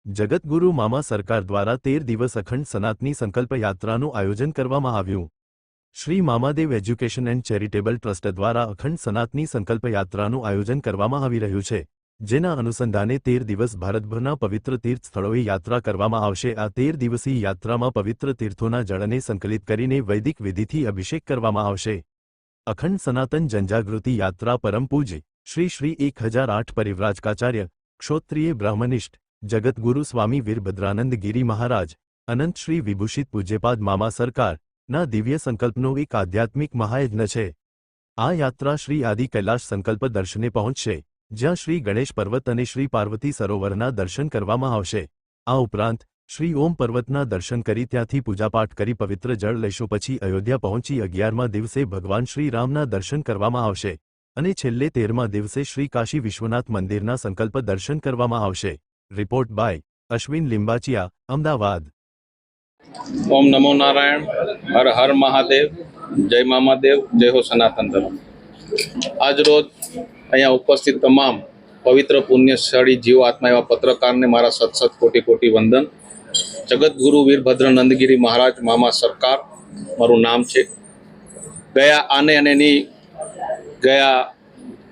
જગતગુરુ મામા સરકાર દ્વારા 13 દિવસ અખંડ સનાતની સંકલ્પ યાત્રાનું આયોજન કરવામાં આવ્યું। Shri Mamadev education and charitable trust દ્વારા અખંડ સનાતની સંકલ્પ યાત્રાનું આયોજન કરવામાં આવી રહ્યું છે, જેના અનુસંધાને 13 દિવસ ભારતભરના પવિત્ર તીર્થ સ્થળોએ યાત્રા કરવામાં આવશે। આ 13 દિવસીય યાત્રામાં પવિત્ર તીર્થોના જળને સંકલિત કરીને વૈદિક વિધિથી અભિષેક કરવામાં આવશે। અખંડ સનાતન જનજાગૃતિ યાત્રા પરમ પૂજ્ય શ્રી 1008 પરિવ્રાજકાચાર્ય ક્ષોત્રિય બ્રાહ્મનિષ્ઠ જગતગુરુ સ્વામી વીરભદ્રાનંદ ગિરી મહારાજ અનંત શ્રી વિભૂષિત પૂજ્યપાદ મામા સરકાર ના દિવ્ય સંકલ્પનો એક આધ્યાત્મિક મહાયજ્ઞ છે। આ યાત્રા શ્રી આદિ કૈલાશ સંકલ્પ દર્શને પહોંચશે, જ્યાં શ્રી ગણેશ પર્વત અને શ્રી પાર્વતી સરોવરના દર્શન કરવામાં આવશે। આ ઉપરાંત શ્રી ઓમ પર્વતના દર્શન કરી ત્યાંથી પૂજાપાઠ કરી પવિત્ર જળ લેશો, પછી અયોધ્યા પહોંચી 11મા દિવસે ભગવાન શ્રી રામના દર્શન કરવામાં આવશે અને છેલ્લે 13મા દિવસે શ્રી કાશી વિશ્વનાથ મંદિરના સંકલ્પ દર્શન કરવામાં આવશે। Report by Ashwin Limbachiya, Ahmedabad. ओम नमो नारायण, हर हर महादेव, जय मामादेव, जय हो सनातन धर्म। आज रोज अहींया उपस्थित तमाम पवित्र पुण्यशाળી जीव आत्मा एवं पत्रकार ने मारा सत सत कोटि कोटि वंदन। जगतगुरु वीरभद्र नंदगिरी महाराज मामा सरकार मारू नाम छे। गया आने अने नी गया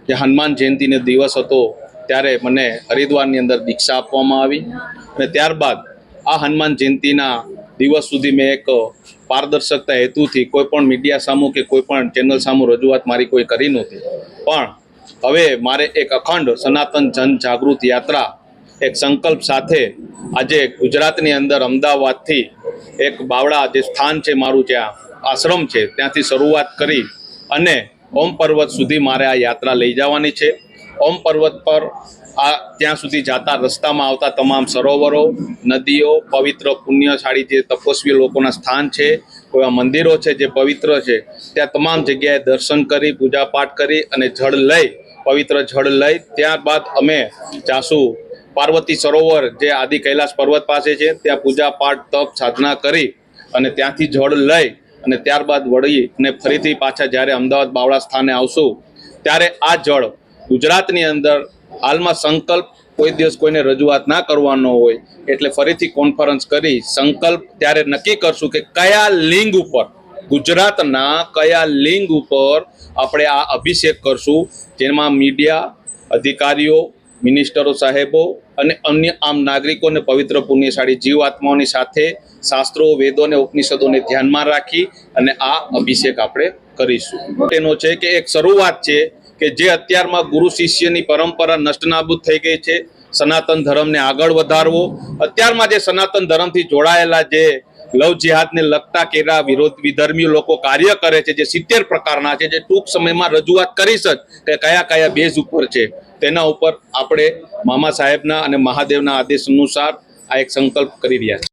जे हनुमान जयंती ने दिवस हतो त्यारे मने हरिद्वारनी अंदर दीक्षा आपवामां आवी अने त्यारबाद आ हनुमान जयंतीना दिवस सुधी में एक पारदर्शकता हेतु थी कोईपण मीडिया सामू के कोईपण चेनल सामू रजूआत मारी कोई करी नहोती, पण हवे मारे एक अखंड सनातन जन जागृत यात्रा एक संकल्प साथे आजे गुजरातनी अंदर अमदावादथी एक बावड़ा जे स्थान छे मारू ज्यां आश्रम छे त्यांथी शरूआत करी अने ओम पर्वत सुधी मारे आ यात्रा लई जवानी छे। ओम पर्वत पर आ ત્યાં સુધી જાતા રસ્તામાં આવતા તમામ સરોવરો, નદીઓ, પવિત્ર પુણ્યશાળી જે તપસ્વી લોકોના સ્થાન છે, એવા મંદિરો છે જે પવિત્ર છે, ત્યાં તમામ જગ્યાએ દર્શન કરી પૂજાપાઠ કરી અને જળ લઈ પવિત્ર જળ લઈ ત્યારબાદ અમે જાસુ પાર્વતી સરોવર જે આદિ કૈલાશ પર્વત પાસે છે ત્યાં પૂજાપાઠ તપ સાધના કરી અને ત્યાંથી જળ લઈ અને ત્યારબાદ વળી અને ફરીથી પાછા જ્યારે અમદાવાદ બાવળા સ્થાને આવશું ત્યારે આ જળ ગુજરાતની અંદર हालમાં संकल्प कोई दिवस कोईने रजूआत ना करवानो होय एटले फरीथी कॉन्फरन्स करी संकल्प त्यारे नक्की करशुं के कया लिंग उपर गुजरातना कया लिंग उपर आपणे आ अभिषेक करशुं, जेमां मीडिया अधिकारीओ, मिनिस्टरो साहेबो अने अन्य आम नागरिकोने पवित्र पुण्यशाળી जीव आत्माओनी साथे शास्त्रो, वेदो ने उपनिषदोने ध्यानमां राखी अने आ अभिषेक आपणे करीशुं। तेनो छे के एक शरूआत छे કે જે અત્યારમાં ગુરુ શિષ્યની પરંપરા નષ્ટ નાબૂદ થઈ ગઈ છે, સનાતન ધર્મને આગળ વધારવો, અત્યારમાં જે સનાતન ધર્મથી જોડાયેલા જે લવ જિહાદને લગતા કેરા વિધર્મી લોકો કાર્ય કરે છે, જે 70 પ્રકારના છે, જે ટૂંક સમયમાં રજૂઆત કરીશ જ કે કયા કયા બેઝ ઉપર છે, તેના ઉપર આપણે મામા સાહેબના અને મહાદેવના આદેશ અનુસાર આ એક સંકલ્પ કરી રહ્યા છીએ।